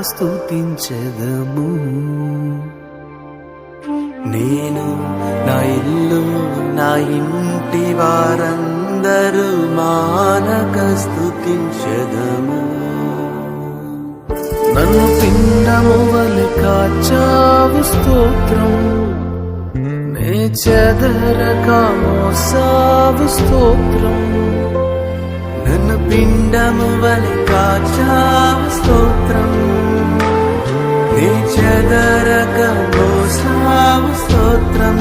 స్తుతించెదము. నేను నా ఇల్లు నా ఇంటి వారందరూ మానక స్తుతించెదము. నన్ను పిండము వలె కాచావు స్తోత్రం, నే చెదరక మోసావు స్తోత్రం. నన్ను పిండము వలె కాచావు స్తోత్రం, నీ చెదరక మోసావు స్తోత్రం.